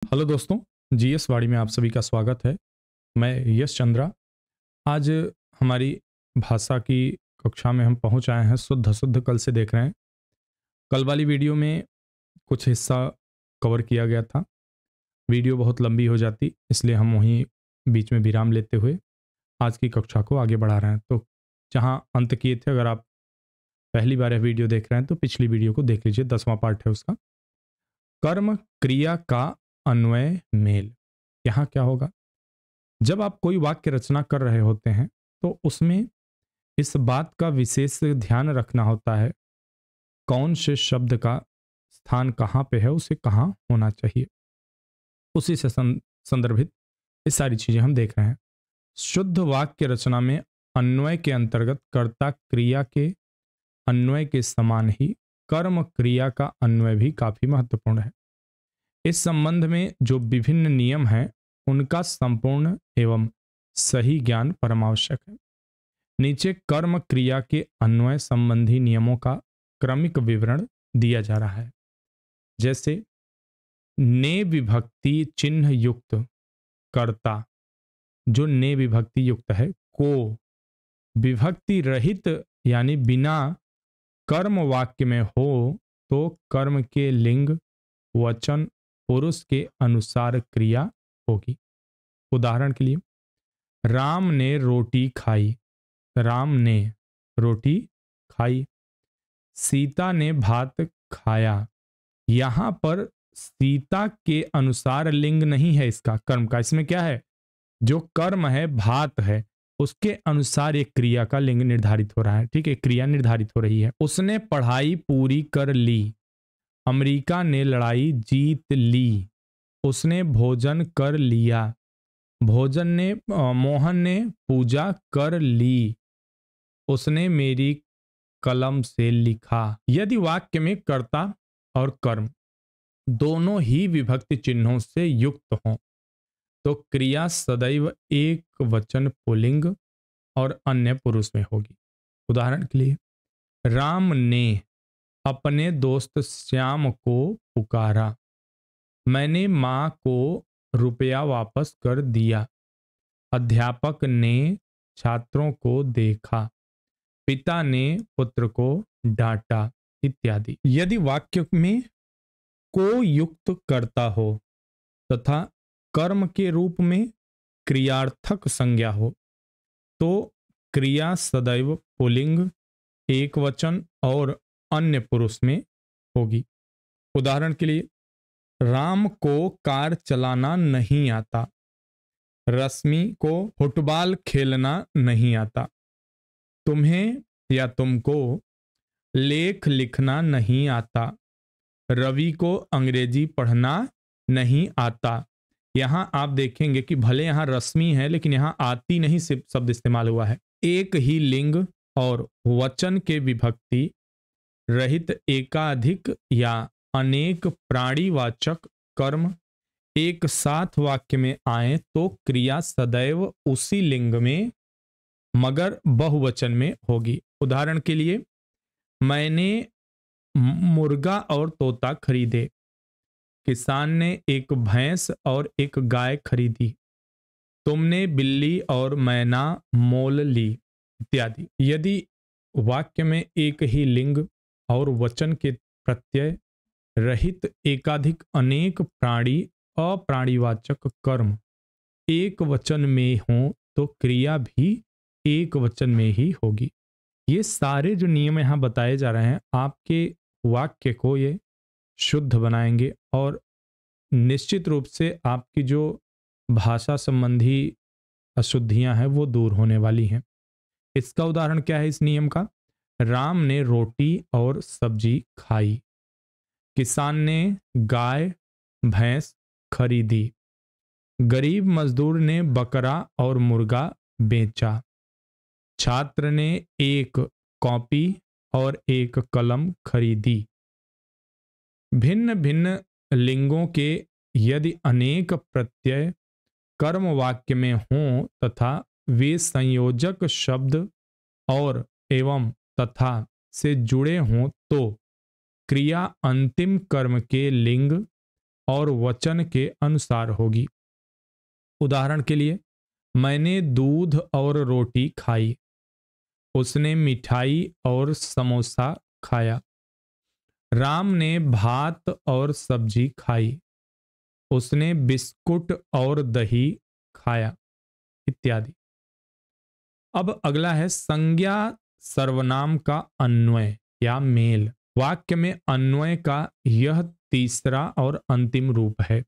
Hello दोस्तों, GS वाणी में आप सभी का स्वागत है। मैं यश चंद्रा। आज हमारी भाषा की कक्षा में हम पहुंच आए हैं। शुद्ध अशुद्ध कल से देख रहे हैं। कल वाली वीडियो में कुछ हिस्सा कवर किया गया था। वीडियो बहुत लंबी हो जाती, इसलिए हम वहीं बीच में विराम लेते हुए आज की कक्षा को आगे बढ़ा रहे हैं। तो जहां अंत किए थे, अगर आप पहली बार यह वीडियो देख रहे हैं तो पिछली वीडियो को देख लीजिए, 10वां पार्ट है उसका। कर्म क्रिया का अन्वय मेल। यहाँ क्या होगा, जब आप कोई वाक्य रचना कर रहे होते हैं तो उसमें इस बात का विशेष ध्यान रखना होता है कौन से शब्द का स्थान कहाँ पे है, उसे कहाँ होना चाहिए। उसी से संदर्भित ये सारी चीजें हम देख रहे हैं। शुद्ध वाक्य रचना में अन्वय के अंतर्गत कर्ता क्रिया के अन्वय के समान ही कर्म क्रिया का अन्वय भी काफी महत्वपूर्ण है। इस संबंध में जो विभिन्न नियम हैं उनका संपूर्ण एवं सही ज्ञान परमावश्यक है। नीचे कर्म क्रिया के अन्वय संबंधी नियमों का क्रमिक विवरण दिया जा रहा है। जैसे ने विभक्ति चिन्ह युक्त कर्ता, जो ने विभक्ति युक्त है, को विभक्ति रहित यानी बिना कर्म वाक्य में हो तो कर्म के लिंग वचन पुरुष के अनुसार क्रिया होगी। उदाहरण के लिए, राम ने रोटी खाई, राम ने रोटी खाई। सीता ने भात खाया। यहां पर सीता के अनुसार लिंग नहीं है इसका, कर्म का। इसमें क्या है, जो कर्म है भात है, उसके अनुसार एक क्रिया का लिंग निर्धारित हो रहा है। ठीक है, क्रिया निर्धारित हो रही है। उसने पढ़ाई पूरी कर ली। अमेरिका ने लड़ाई जीत ली। उसने भोजन कर लिया। मोहन ने पूजा कर ली। उसने मेरी कलम से लिखा। यदि वाक्य में कर्ता और कर्म दोनों ही विभक्ति चिन्हों से युक्त हों तो क्रिया सदैव एक वचन पुल्लिंग और अन्य पुरुष में होगी। उदाहरण के लिए, राम ने अपने दोस्त श्याम को पुकारा। मैंने मां को रुपया वापस कर दिया। अध्यापक ने छात्रों को देखा। पिता ने पुत्र को डांटा, इत्यादि। यदि वाक्य में को युक्त कर्ता हो तथा कर्म के रूप में क्रियार्थक संज्ञा हो तो क्रिया सदैव पुल्लिंग, एक वचन और अन्य पुरुष में होगी। उदाहरण के लिए, राम को कार चलाना नहीं आता। रश्मि को फुटबॉल खेलना नहीं आता। तुम्हें या तुमको लेख लिखना नहीं आता। रवि को अंग्रेजी पढ़ना नहीं आता। यहां आप देखेंगे कि भले यहां रश्मि है लेकिन यहां आती नहीं सिर्फ शब्द इस्तेमाल हुआ है। एक ही लिंग और वचन के विभक्ति रहित एकाधिक या अनेक प्राणीवाचक कर्म एक साथ वाक्य में आए तो क्रिया सदैव उसी लिंग में मगर बहुवचन में होगी। उदाहरण के लिए, मैंने मुर्गा और तोता खरीदे। किसान ने एक भैंस और एक गाय खरीदी। तुमने बिल्ली और मैना मोल ली, इत्यादि। यदि वाक्य में एक ही लिंग और वचन के प्रत्यय रहित एकाधिक अनेक प्राणी अप्राणीवाचक कर्म एक वचन में हो तो क्रिया भी एक वचन में ही होगी। ये सारे जो नियम यहाँ बताए जा रहे हैं आपके वाक्य को ये शुद्ध बनाएंगे और निश्चित रूप से आपकी जो भाषा संबंधी अशुद्धियां हैं वो दूर होने वाली हैं। इसका उदाहरण क्या है इस नियम का? राम ने रोटी और सब्जी खाई। किसान ने गाय भैंस खरीदी। गरीब मजदूर ने बकरा और मुर्गा बेचा। छात्र ने एक कॉपी और एक कलम खरीदी। भिन्न भिन्न लिंगों के यदि अनेक प्रत्यय कर्म वाक्य में हों तथा वे संयोजक शब्द और एवं तथा से जुड़े हों तो क्रिया अंतिम कर्म के लिंग और वचन के अनुसार होगी। उदाहरण के लिए, मैंने दूध और रोटी खाई, उसने मिठाई और समोसा खाया। राम ने भात और सब्जी खाई, उसने बिस्कुट और दही खाया, इत्यादि। अब अगला है संज्ञा सर्वनाम का अन्वय या मेल। वाक्य में अन्वय का यह तीसरा और अंतिम रूप है,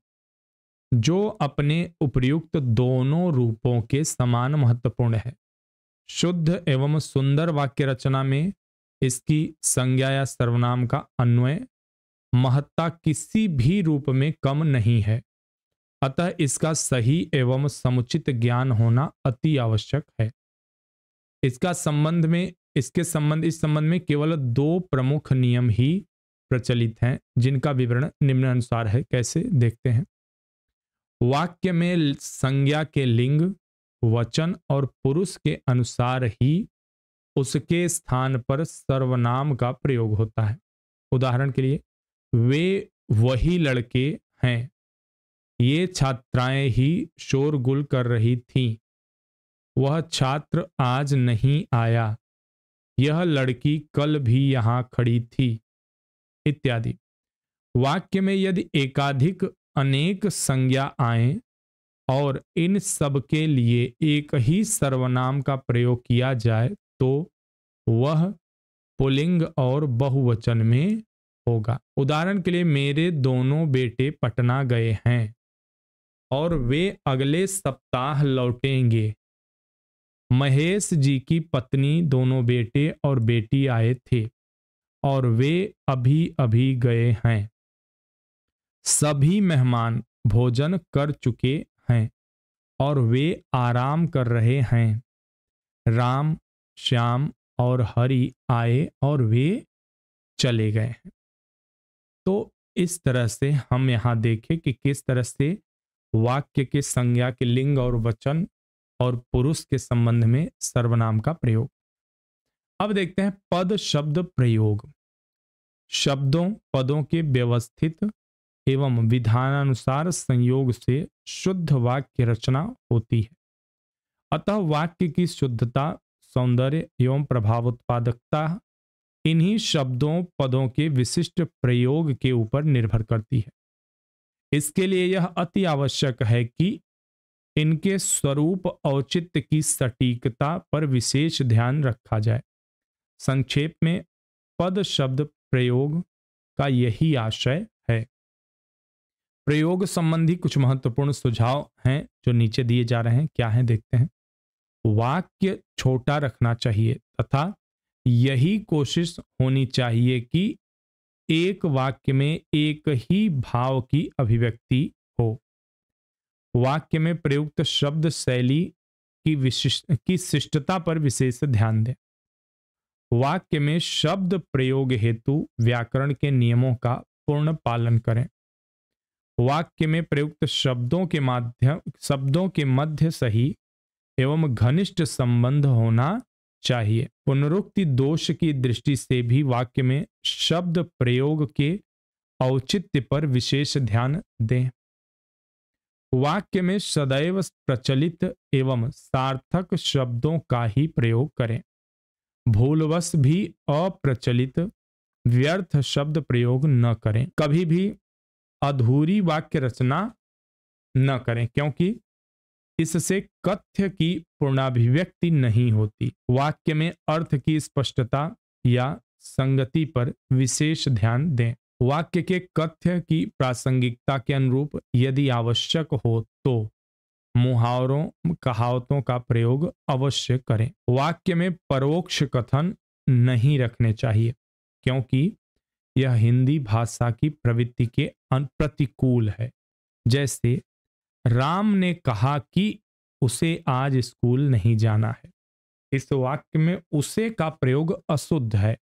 जो अपने उपर्युक्त दोनों रूपों के समान महत्वपूर्ण है। शुद्ध एवं सुंदर वाक्य रचना में इसकी संज्ञा या सर्वनाम का अन्वय महत्ता किसी भी रूप में कम नहीं है, अतः इसका सही एवं समुचित ज्ञान होना अति आवश्यक है। इस संबंध में केवल दो प्रमुख नियम ही प्रचलित हैं, जिनका विवरण निम्नानुसार है। कैसे, देखते हैं। वाक्य में संज्ञा के लिंग, वचन और पुरुष के अनुसार ही उसके स्थान पर सर्वनाम का प्रयोग होता है। उदाहरण के लिए, वे वही लड़के हैं, ये छात्राएं ही शोरगुल कर रही थीं, वह छात्र आज नहीं आया, यह लड़की कल भी यहां खड़ी थी, इत्यादि। वाक्य में यदि एकाधिक अनेक संज्ञा आए और इन सब के लिए एक ही सर्वनाम का प्रयोग किया जाए तो वह पुल्लिंग और बहुवचन में होगा। उदाहरण के लिए, मेरे दोनों बेटे पटना गए हैं और वे अगले सप्ताह लौटेंगे। महेश जी की पत्नी, दोनों बेटे और बेटी आए थे और वे अभी अभी गए हैं। सभी मेहमान भोजन कर चुके हैं और वे आराम कर रहे हैं। राम, श्याम और हरि आए और वे चले गए हैं। तो इस तरह से हम यहाँ देखें कि किस तरह से वाक्य के संज्ञा के लिंग और वचन और पुरुष के संबंध में सर्वनाम का प्रयोग। अब देखते हैं पद शब्द प्रयोग। शब्दों पदों के व्यवस्थित एवं विधानानुसार संयोग से शुद्ध वाक्य रचना होती है। अतः वाक्य की शुद्धता, सौंदर्य एवं प्रभाव उत्पादकता इन्हीं शब्दों पदों के विशिष्ट प्रयोग के ऊपर निर्भर करती है। इसके लिए यह अति आवश्यक है कि इनके स्वरूप औचित्य की सटीकता पर विशेष ध्यान रखा जाए। संक्षेप में पद शब्द प्रयोग का यही आशय है। प्रयोग संबंधी कुछ महत्वपूर्ण सुझाव हैं जो नीचे दिए जा रहे हैं। क्या है, देखते हैं। वाक्य छोटा रखना चाहिए तथा यही कोशिश होनी चाहिए कि एक वाक्य में एक ही भाव की अभिव्यक्ति हो। वाक्य में प्रयुक्त शब्द शैली की शिष्टता पर विशेष ध्यान दें। वाक्य में शब्द प्रयोग हेतु व्याकरण के नियमों का पूर्ण पालन करें। वाक्य में प्रयुक्त शब्दों के मध्य सही एवं घनिष्ठ संबंध होना चाहिए। पुनरुक्ति दोष की दृष्टि से भी वाक्य में शब्द प्रयोग के औचित्य पर विशेष ध्यान दें। वाक्य में सदैव प्रचलित एवं सार्थक शब्दों का ही प्रयोग करें। भूलवश भी अप्रचलित व्यर्थ शब्द प्रयोग न करें। कभी भी अधूरी वाक्य रचना न करें, क्योंकि इससे कथ्य की पूर्णाभिव्यक्ति नहीं होती। वाक्य में अर्थ की स्पष्टता या संगति पर विशेष ध्यान दें। वाक्य के कथ्य की प्रासंगिकता के अनुरूप यदि आवश्यक हो तो मुहावरों कहावतों का प्रयोग अवश्य करें। वाक्य में परोक्ष कथन नहीं रखने चाहिए, क्योंकि यह हिंदी भाषा की प्रवृत्ति के प्रतिकूल है। जैसे, राम ने कहा कि उसे आज स्कूल नहीं जाना है। इस वाक्य में उसे का प्रयोग अशुद्ध है।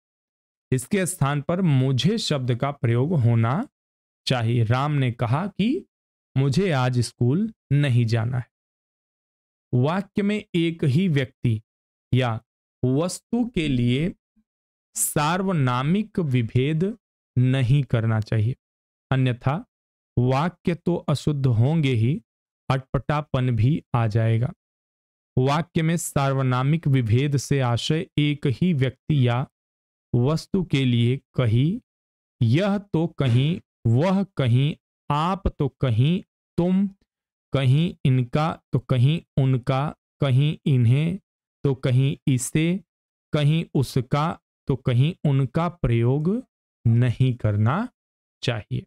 इसके स्थान पर मुझे शब्द का प्रयोग होना चाहिए। राम ने कहा कि मुझे आज स्कूल नहीं जाना है। वाक्य में एक ही व्यक्ति या वस्तु के लिए सार्वनामिक विभेद नहीं करना चाहिए, अन्यथा वाक्य तो अशुद्ध होंगे ही, अटपटापन भी आ जाएगा। वाक्य में सार्वनामिक विभेद से आशय एक ही व्यक्ति या वस्तु के लिए कहीं यह तो कहीं वह, कहीं आप तो कहीं तुम, कहीं इनका तो कहीं उनका, कहीं इन्हें तो कहीं इसे, कहीं उसका तो कहीं उनका प्रयोग नहीं करना चाहिए।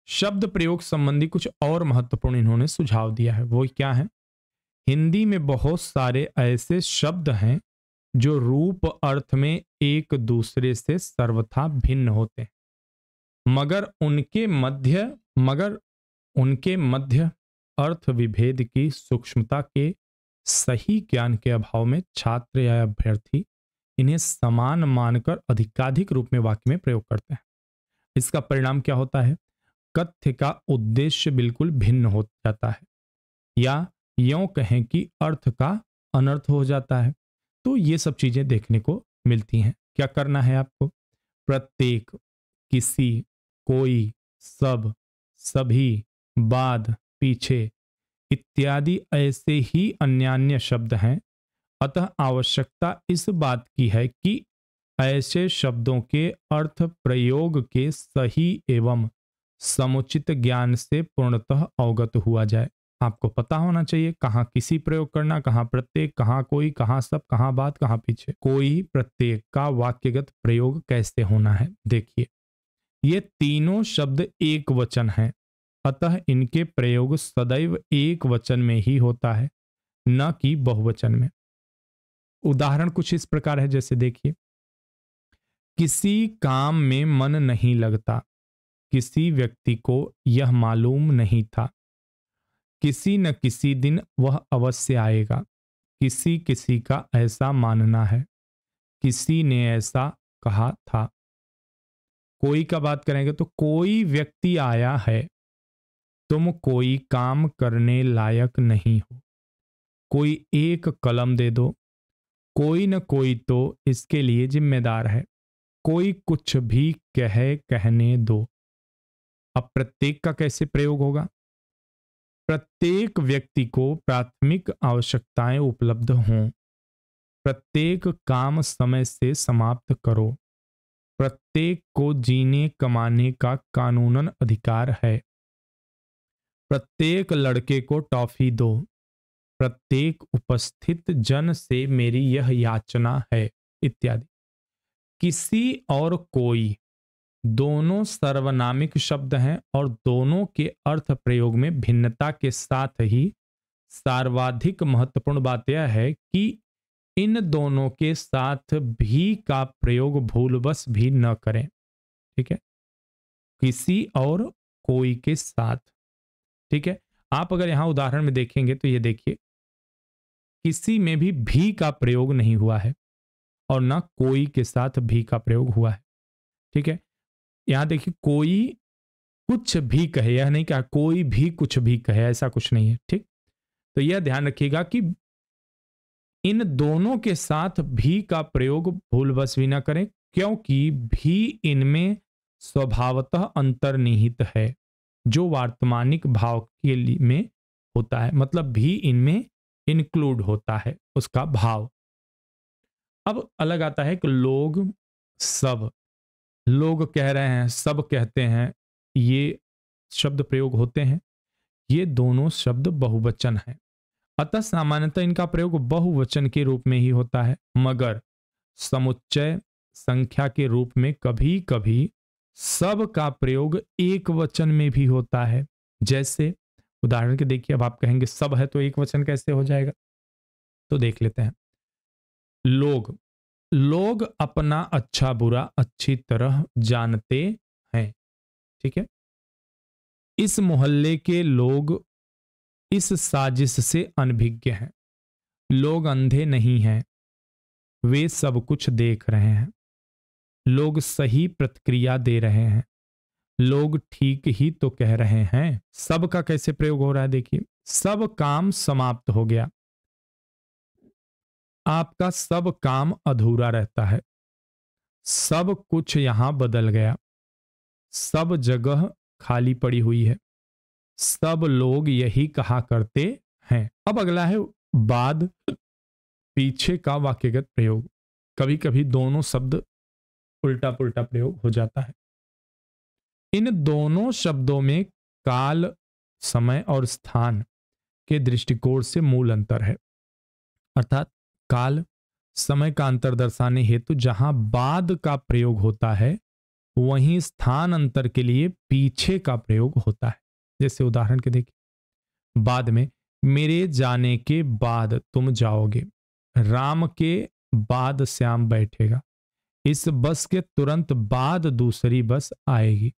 शब्द प्रयोग संबंधी कुछ और महत्वपूर्ण इन्होंने सुझाव दिया है, वो क्या है? हिंदी में बहुत सारे ऐसे शब्द हैं जो रूप अर्थ में एक दूसरे से सर्वथा भिन्न होते हैं, मगर उनके मध्य अर्थ विभेद की सूक्ष्मता के सही ज्ञान के अभाव में छात्र या अभ्यर्थी इन्हें समान मानकर अधिकाधिक रूप में वाक्य में प्रयोग करते हैं। इसका परिणाम क्या होता है? कथ्य का उद्देश्य बिल्कुल भिन्न हो जाता है, या यों कहें कि अर्थ का अनर्थ हो जाता है। तो ये सब चीजें देखने को मिलती हैं। क्या करना है आपको? प्रत्येक, किसी, कोई, सब, सभी, बाद, पीछे इत्यादि ऐसे ही अन्यान्य शब्द हैं। अतः आवश्यकता इस बात की है कि ऐसे शब्दों के अर्थ प्रयोग के सही एवं समुचित ज्ञान से पूर्णतः अवगत हुआ जाए। आपको पता होना चाहिए कहाँ किसी प्रयोग करना, कहाँ प्रत्येक, कहाँ कोई, कहाँ सब, कहाँ बात, कहाँ पीछे। कोई प्रत्येक का वाक्यगत प्रयोग कैसे होना है देखिए। ये तीनों शब्द एक वचन हैं, अतः इनके प्रयोग सदैव एक वचन में ही होता है, न कि बहुवचन में। उदाहरण कुछ इस प्रकार है, जैसे देखिए, किसी काम में मन नहीं लगता, किसी व्यक्ति को यह मालूम नहीं था, किसी न किसी दिन वह अवश्य आएगा, किसी किसी का ऐसा मानना है, किसी ने ऐसा कहा था। कोई का बात करेंगे तो कोई व्यक्ति आया है, तुम कोई काम करने लायक नहीं हो, कोई एक कलम दे दो, कोई न कोई तो इसके लिए जिम्मेदार है, कोई कुछ भी कहने दो। अब प्रत्येक का कैसे प्रयोग होगा? प्रत्येक व्यक्ति को प्राथमिक आवश्यकताएं उपलब्ध हों, प्रत्येक काम समय से समाप्त करो, प्रत्येक को जीने कमाने का कानूनन अधिकार है, प्रत्येक लड़के को टॉफी दो, प्रत्येक उपस्थित जन से मेरी यह याचना है, इत्यादि। किसी और कोई दोनों सर्वनामिक शब्द हैं और दोनों के अर्थ प्रयोग में भिन्नता के साथ ही सर्वाधिक महत्वपूर्ण बात यह है कि इन दोनों के साथ भी का प्रयोग भूलवश भी न करें। ठीक है, किसी और कोई के साथ। ठीक है, आप अगर यहां उदाहरण में देखेंगे तो ये देखिए, किसी में भी का प्रयोग नहीं हुआ है और ना कोई के साथ भी का प्रयोग हुआ है। ठीक है, यहां देखिए, कोई कुछ भी कहे, यह नहीं कहा कोई भी कुछ भी कहे, ऐसा कुछ नहीं है। ठीक, तो यह ध्यान रखिएगा कि इन दोनों के साथ भी का प्रयोग भूलवश भी ना करें, क्योंकि भी इनमें स्वभावतः अंतर्निहित है, जो वर्तमानिक भाव के लिए में होता है, मतलब भी इनमें इंक्लूड होता है उसका भाव। अब अलग आता है कि लोग, सब, लोग कह रहे हैं, सब कहते हैं, ये शब्द प्रयोग होते हैं। ये दोनों शब्द बहुवचन हैं, अतः सामान्यतः इनका प्रयोग बहुवचन के रूप में ही होता है, मगर समुच्चय संख्या के रूप में कभी कभी सब का प्रयोग एक वचन में भी होता है। जैसे उदाहरण के देखिए, अब आप कहेंगे सब है तो एक वचन कैसे हो जाएगा? तो देख लेते हैं। लोग, लोग अपना अच्छा बुरा अच्छी तरह जानते हैं। ठीक है, इस मोहल्ले के लोग इस साजिश से अनभिज्ञ हैं। लोग अंधे नहीं हैं, वे सब कुछ देख रहे हैं। लोग सही प्रतिक्रिया दे रहे हैं, लोग ठीक ही तो कह रहे हैं। सब का कैसे प्रयोग हो रहा है देखिए, सब काम समाप्त हो गया, आपका सब काम अधूरा रहता है, सब कुछ यहां बदल गया, सब जगह खाली पड़ी हुई है। सब लोग यही कहा करते हैं। अब अगला है बाद पीछे का वाक्यगत प्रयोग। कभी कभी दोनों शब्द उल्टा पुल्टा प्रयोग हो जाता है। इन दोनों शब्दों में काल, समय और स्थान के दृष्टिकोण से मूल अंतर है। अर्थात काल, समय का अंतर दर्शाने हेतु जहां बाद का प्रयोग होता है, वहीं स्थान अंतर के लिए पीछे का प्रयोग होता है। जैसे उदाहरण के देखिए, बाद में, मेरे जाने के बाद तुम जाओगे, राम के बाद श्याम बैठेगा, इस बस के तुरंत बाद दूसरी बस आएगी,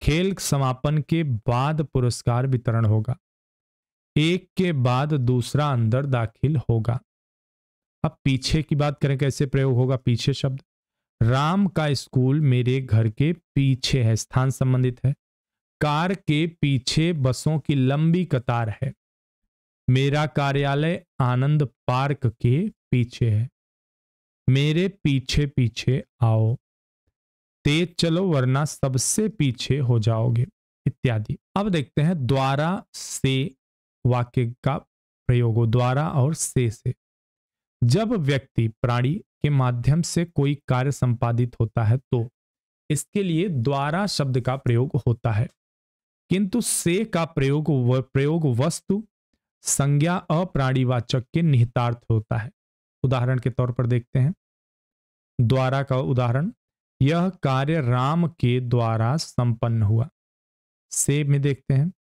खेल समापन के बाद पुरस्कार वितरण होगा, एक के बाद दूसरा अंदर दाखिल होगा। अब पीछे की बात करें, कैसे प्रयोग होगा पीछे शब्द। राम का स्कूल मेरे घर के पीछे है, स्थान संबंधित है। कार के पीछे बसों की लंबी कतार है। मेरा कार्यालय आनंद पार्क के पीछे है। मेरे पीछे पीछे आओ, तेज चलो वरना सबसे पीछे हो जाओगे, इत्यादि। अब देखते हैं द्वारा से वाक्य का प्रयोग हो। द्वारा और से जब व्यक्ति प्राणी के माध्यम से कोई कार्य संपादित होता है तो इसके लिए द्वारा शब्द का प्रयोग होता है, किंतु से का प्रयोग वस्तु, संज्ञा, अप्राणीवाचक के निहितार्थ होता है। उदाहरण के तौर पर देखते हैं द्वारा का उदाहरण, यह कार्य राम के द्वारा संपन्न हुआ। से में देखते हैं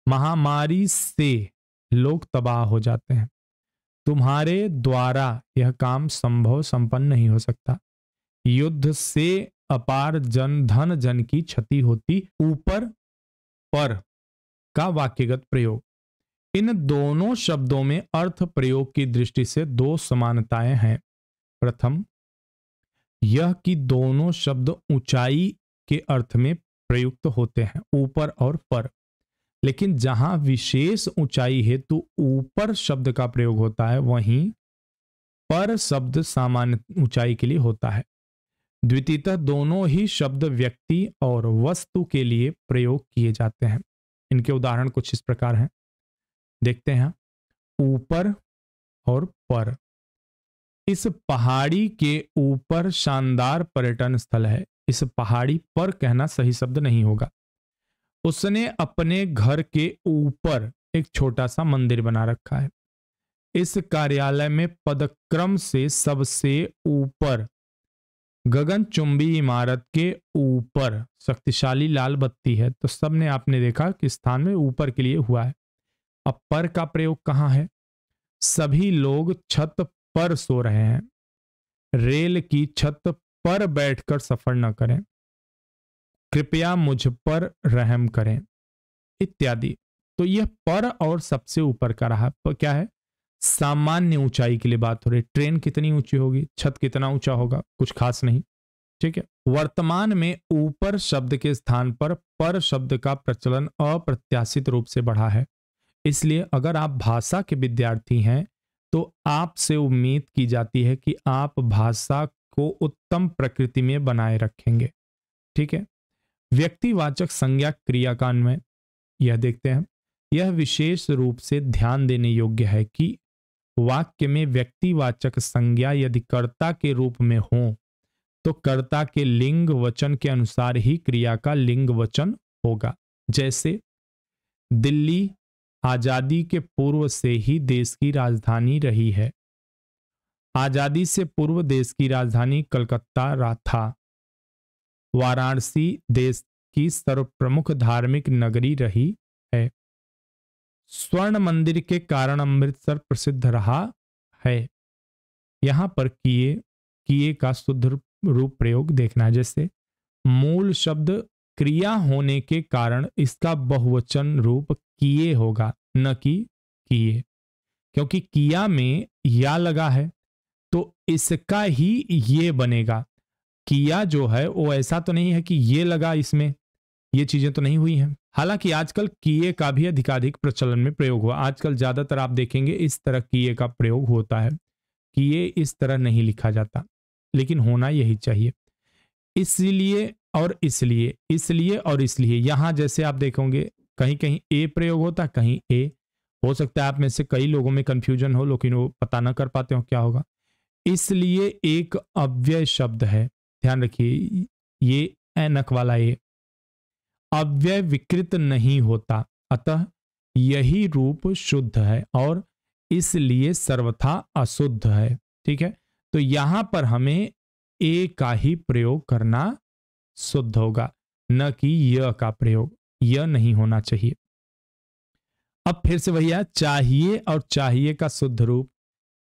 महामारी से लोग तबाह हो जाते हैं, तुम्हारे द्वारा यह काम संपन्न नहीं हो सकता। युद्ध से अपार धन जन की क्षति होती। ऊपर पर का वाक्यगत प्रयोग। इन दोनों शब्दों में अर्थ प्रयोग की दृष्टि से दो समानताएं हैं। प्रथम यह कि दोनों शब्द ऊंचाई के अर्थ में प्रयुक्त होते हैं, ऊपर और पर, लेकिन जहां विशेष ऊंचाई हेतु ऊपर शब्द का प्रयोग होता है, वहीं पर शब्द सामान्य ऊंचाई के लिए होता है। द्वितीयतः दोनों ही शब्द व्यक्ति और वस्तु के लिए प्रयोग किए जाते हैं। इनके उदाहरण कुछ इस प्रकार हैं, देखते हैं। ऊपर और पर। इस पहाड़ी के ऊपर शानदार पर्यटन स्थल है। इस पहाड़ी पर कहना सही शब्द नहीं होगा। उसने अपने घर के ऊपर एक छोटा सा मंदिर बना रखा है। इस कार्यालय में पदक्रम से सबसे ऊपर गगनचुंबी इमारत के ऊपर शक्तिशाली लाल बत्ती है। तो सबने आपने देखा कि स्थान में ऊपर के लिए हुआ है। अब पर का प्रयोग कहां है? सभी लोग छत पर सो रहे हैं। रेल की छत पर बैठकर सफर न करें। कृपया मुझ पर रहम करें, इत्यादि। तो यह पर और सबसे ऊपर का रहा। पर क्या है? सामान्य ऊंचाई के लिए बात हो रही। ट्रेन कितनी ऊंची होगी, छत कितना ऊंचा होगा, कुछ खास नहीं। ठीक है। वर्तमान में ऊपर शब्द के स्थान पर शब्द का प्रचलन अप्रत्याशित रूप से बढ़ा है। इसलिए अगर आप भाषा के विद्यार्थी हैं तो आपसे उम्मीद की जाती है कि आप भाषा को उत्तम प्रकृति में बनाए रखेंगे। ठीक है। व्यक्तिवाचक संज्ञा क्रिया का अन्वय, यह देखते हैं। यह विशेष रूप से ध्यान देने योग्य है कि वाक्य में व्यक्तिवाचक संज्ञा यदि कर्ता के रूप में हो तो कर्ता के लिंग वचन के अनुसार ही क्रिया का लिंग वचन होगा। जैसे दिल्ली आजादी के पूर्व से ही देश की राजधानी रही है। आजादी से पूर्व देश की राजधानी कलकत्ता था। वाराणसी देश की सर्वप्रमुख धार्मिक नगरी रही है। स्वर्ण मंदिर के कारण अमृतसर प्रसिद्ध रहा है। यहां पर किए का शुद्ध रूप प्रयोग देखना है। जैसे मूल शब्द क्रिया होने के कारण इसका बहुवचन रूप किए होगा, न कि किए, क्योंकि किया में या लगा है तो इसका ही ये बनेगा। किया जो है वो ऐसा तो नहीं है कि ये लगा इसमें, ये चीजें तो नहीं हुई हैं। हालांकि आजकल किए का भी अधिकाधिक प्रचलन में प्रयोग हुआ। आजकल ज्यादातर आप देखेंगे इस तरह किए का प्रयोग होता है। किए इस तरह नहीं लिखा जाता, लेकिन होना यही चाहिए। इसलिए और इसलिए, इसलिए और इसलिए। यहां जैसे आप देखोगे कहीं कहीं ए प्रयोग होता, कहीं ए। हो सकता है आप में से कई लोगों में कंफ्यूजन हो, लेकिन वो पता ना कर पाते हो क्या होगा। इसलिए एक अव्यय शब्द है, ध्यान रखिए, ये ऐनक वाला ए अव्यय विकृत नहीं होता, अतः यही रूप शुद्ध है और इसलिए सर्वथा अशुद्ध है। ठीक है, तो यहां पर हमें ए का ही प्रयोग करना शुद्ध होगा, न कि य का प्रयोग। यह नहीं होना चाहिए। अब फिर से भैया चाहिए और चाहिए का शुद्ध रूप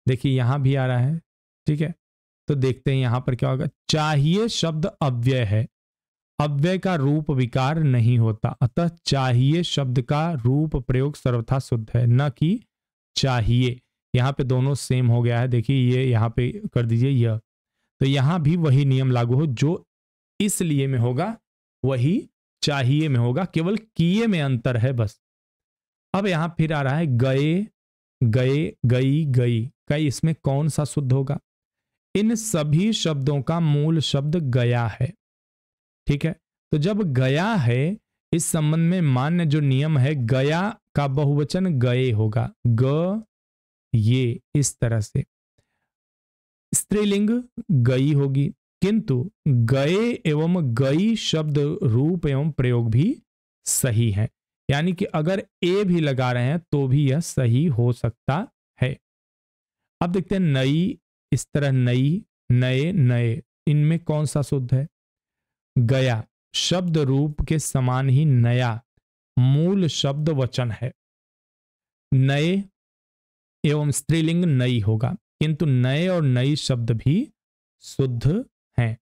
देखिए यहां भी आ रहा है। ठीक है, तो देखते हैं यहां पर क्या होगा। चाहिए शब्द अव्यय है, अव्यय का रूप विकार नहीं होता, अतः चाहिए शब्द का रूप प्रयोग सर्वथा शुद्ध है, न कि चाहिए। यहां पे दोनों सेम हो गया है, देखिए ये यहां पे कर दीजिए यह, तो यहां भी वही नियम लागू हो जो इसलिए में होगा वही चाहिए में होगा, केवल किए में अंतर है बस। अब यहां फिर आ रहा है गए, गए, गई, गई, गई, इसमें कौन सा शुद्ध होगा? इन सभी शब्दों का मूल शब्द गया है। ठीक है, तो जब गया है, इस संबंध में मान्य जो नियम है, गया का बहुवचन गए होगा, ग ये, इस तरह से स्त्रीलिंग गई होगी, किंतु गए एवं गई शब्द रूप एवं प्रयोग भी सही है, यानी कि अगर ए भी लगा रहे हैं तो भी यह सही हो सकता है। अब देखते हैं नई, इस तरह नई, नए, नए, इनमें कौन सा शुद्ध है? गया शब्द रूप के समान ही नया मूल शब्द वचन है, नए एवं स्त्रीलिंग नई होगा, किंतु नए और नई शब्द भी शुद्ध हैं,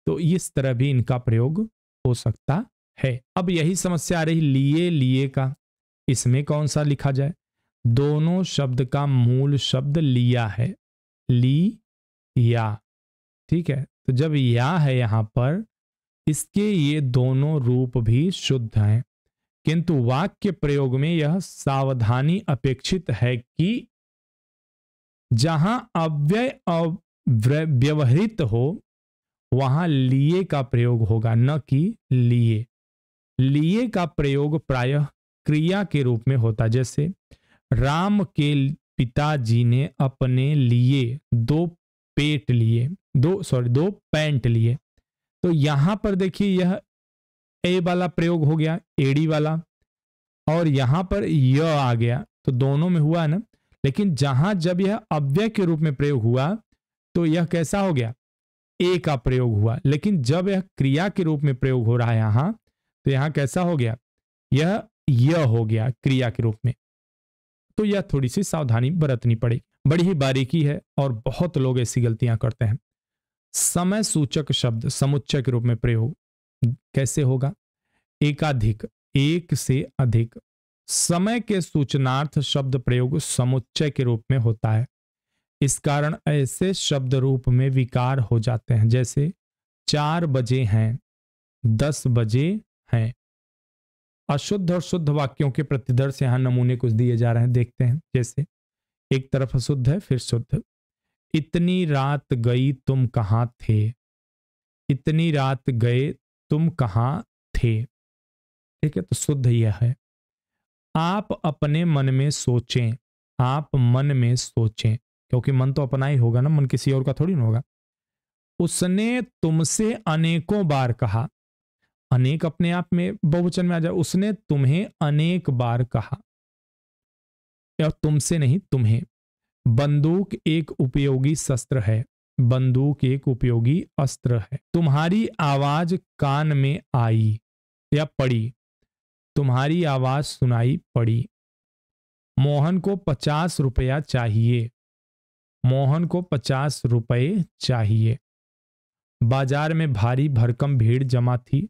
तो इस तरह भी इनका प्रयोग हो सकता है। अब यही समस्या आ रही लिए, लिए का, इसमें कौन सा लिखा जाए? दोनों शब्द का मूल शब्द लिया है, ली या। ठीक है, तो जब या है यहां पर, इसके ये दोनों रूप भी शुद्ध हैं, किंतु वाक्य प्रयोग में यह सावधानी अपेक्षित है कि जहां अव्यय व्यवहृत हो वहां लिए का प्रयोग होगा, न कि लिए। लिए का प्रयोग प्रायः क्रिया के रूप में होता, जैसे राम के पिताजी ने अपने लिए दो पेट लिए, दो पैंट लिए। तो यहां पर देखिए यह ए वाला प्रयोग हो गया, एड़ी वाला, और यहां पर य आ गया, तो दोनों में हुआ ना। लेकिन जहां जब यह अव्यय के रूप में प्रयोग हुआ तो यह कैसा हो गया? ए का प्रयोग हुआ। लेकिन जब यह क्रिया के रूप में प्रयोग हो रहा है यहां, तो यहां कैसा हो गया? यह हो गया क्रिया के रूप में। तो यह थोड़ी सी सावधानी बरतनी पड़ेगी, बड़ी ही बारीकी है और बहुत लोग ऐसी गलतियां करते हैं। समय सूचक शब्द समुच्चय के रूप में प्रयोग कैसे होगा? एकाधिक, एक से अधिक। समय के सूचनार्थ शब्द प्रयोग समुच्चय के रूप में होता है, इस कारण ऐसे शब्द रूप में विकार हो जाते हैं, जैसे 4 बजे हैं, 10 बजे हैं। अशुद्ध और शुद्ध वाक्यों के प्रतिदर्श यहां नमूने कुछ दिए जा रहे हैं, देखते हैं। जैसे एक तरफ अशुद्ध है, फिर शुद्ध। इतनी रात गई तुम कहां थे, इतनी रात गए तुम कहां थे। ठीक है, तो शुद्ध यह है। आप अपने मन में सोचें, आप मन में सोचें, क्योंकि मन तो अपना ही होगा ना, मन किसी और का थोड़ी ना होगा। उसने तुमसे अनेकों बार कहा, अनेक अपने आप में बहुवचन में आ जाए, उसने तुम्हें अनेक बार कहा, या तुमसे नहीं तुम्हें। बंदूक एक उपयोगी शस्त्र है, बंदूक एक उपयोगी अस्त्र है। तुम्हारी आवाज कान में आई या पड़ी, तुम्हारी आवाज सुनाई पड़ी। मोहन को 50 रुपया चाहिए, मोहन को 50 रुपए चाहिए। बाजार में भारी भरकम भीड़ जमा थी,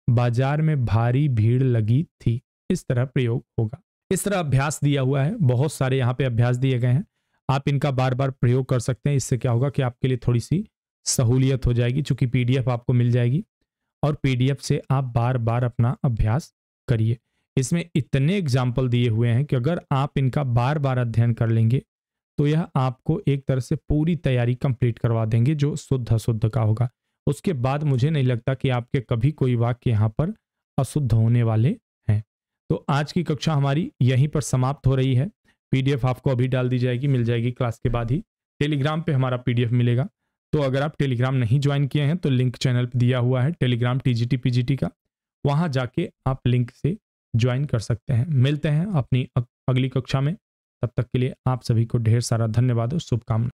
बाजार में भारी भीड़ लगी थी। इस तरह प्रयोग होगा। इस तरह अभ्यास दिया हुआ है, बहुत सारे यहाँ पे अभ्यास दिए गए हैं, आप इनका बार बार प्रयोग कर सकते हैं। इससे क्या होगा कि आपके लिए थोड़ी सी सहूलियत हो जाएगी, चूंकि पीडीएफ आपको मिल जाएगी और पीडीएफ से आप बार बार अपना अभ्यास करिए। इसमें इतने एग्जाम्पल दिए हुए हैं कि अगर आप इनका बार बार अध्ययन कर लेंगे तो यह आपको एक तरह से पूरी तैयारी कंप्लीट करवा देंगे जो शुद्ध अशुद्ध का होगा। उसके बाद मुझे नहीं लगता कि आपके कभी कोई वाक्य यहाँ पर अशुद्ध होने वाले हैं। तो आज की कक्षा हमारी यहीं पर समाप्त हो रही है। पीडीएफ आपको अभी डाल दी जाएगी, मिल जाएगी क्लास के बाद ही। टेलीग्राम पे हमारा पीडीएफ मिलेगा। तो अगर आप टेलीग्राम नहीं ज्वाइन किए हैं तो लिंक चैनल पे दिया हुआ है, टेलीग्राम टीजीटी पीजीटी का, वहां जाके आप लिंक से ज्वाइन कर सकते हैं। मिलते हैं अपनी अगली कक्षा में, तब तक के लिए आप सभी को ढेर सारा धन्यवाद और शुभकामनाएं।